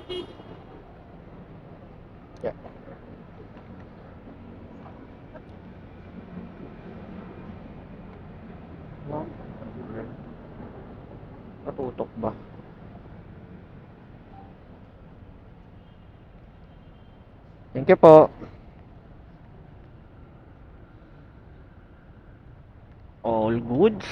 Yeah. Natutok ba? Thank you po. All goods.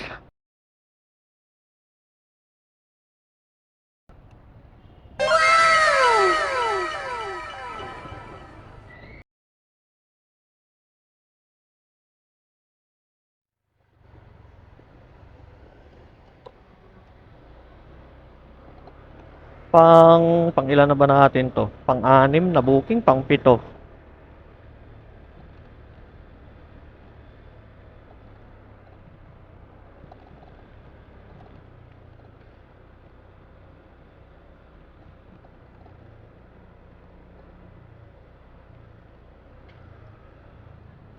Pang ilan na ba natin to? Pang-anim na booking, pang-pito.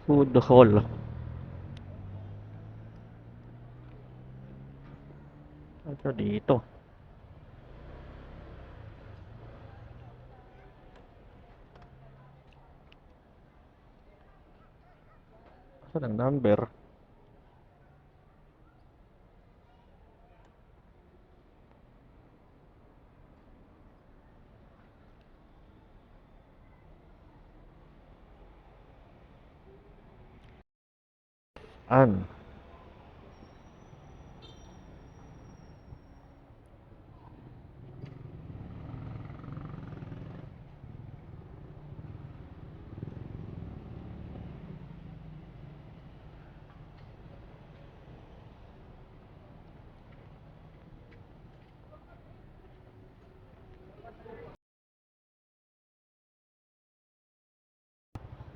Food hall. Ito dito. Saan ang number? An?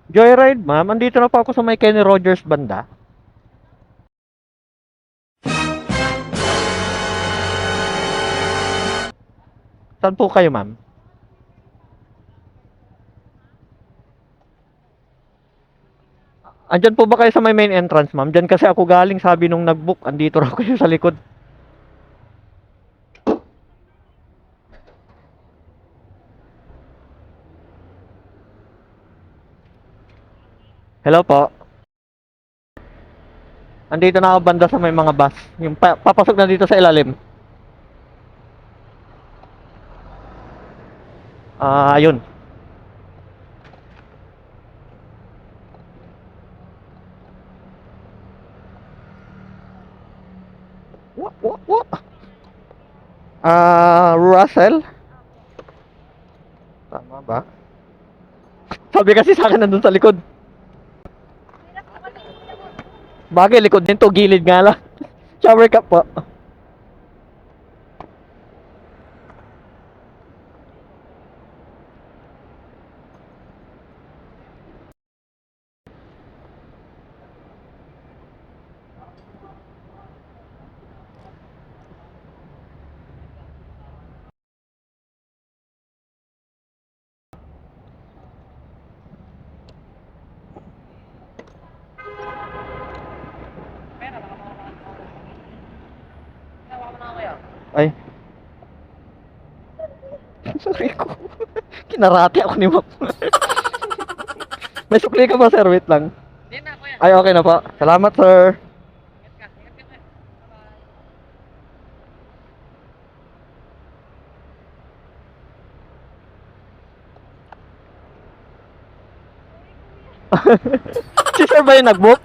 Joyride, ma'am. Andito na po ako sa may Kenny Rogers banda. Saan po kayo, ma'am? Andyan po ba kayo sa may main entrance, ma'am? Diyan kasi ako galing, sabi nung nag-book. Andito raw kayo sa likod. Hello po. Andito na ako banda sa may mga bus. Yung papasok na dito sa ilalim. Ayun. What? Russell? Tama ba? Sabi kasi sa akin nandun sa likod. Bagay, likod din to. Gilid nga lang. Shower cup po. Ay. Sorry ko. Kinarate ako ni Map. May sukli ka ba, sir? Wait lang. Ay, okay na po. Salamat, sir. Si sir ba yung nag-book?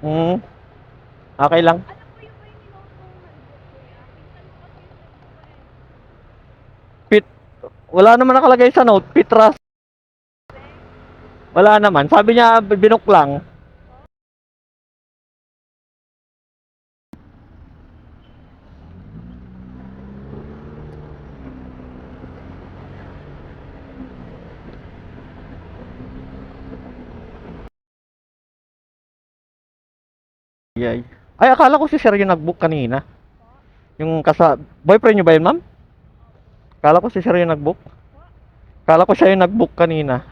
Hmm, okay lang. Pit, wala naman nakalagay sa note. Pitras. Wala naman. Sabi niya, binook lang. Yay. Ay, akala ko si sir yung nag-book kanina. Yung boyfriend niyo ba yun, ma'am? Akala ko si sir yung nag-book. Akala ko siya yung nag-book kanina.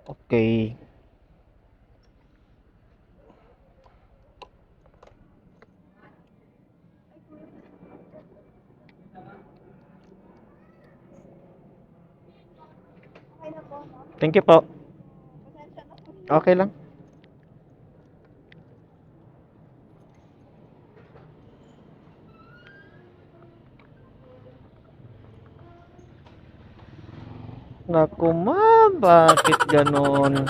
Okay. Okay na po, no? Thank you po. Pasensya na po. Okay lang. Naku, ma'am, bakit ganon?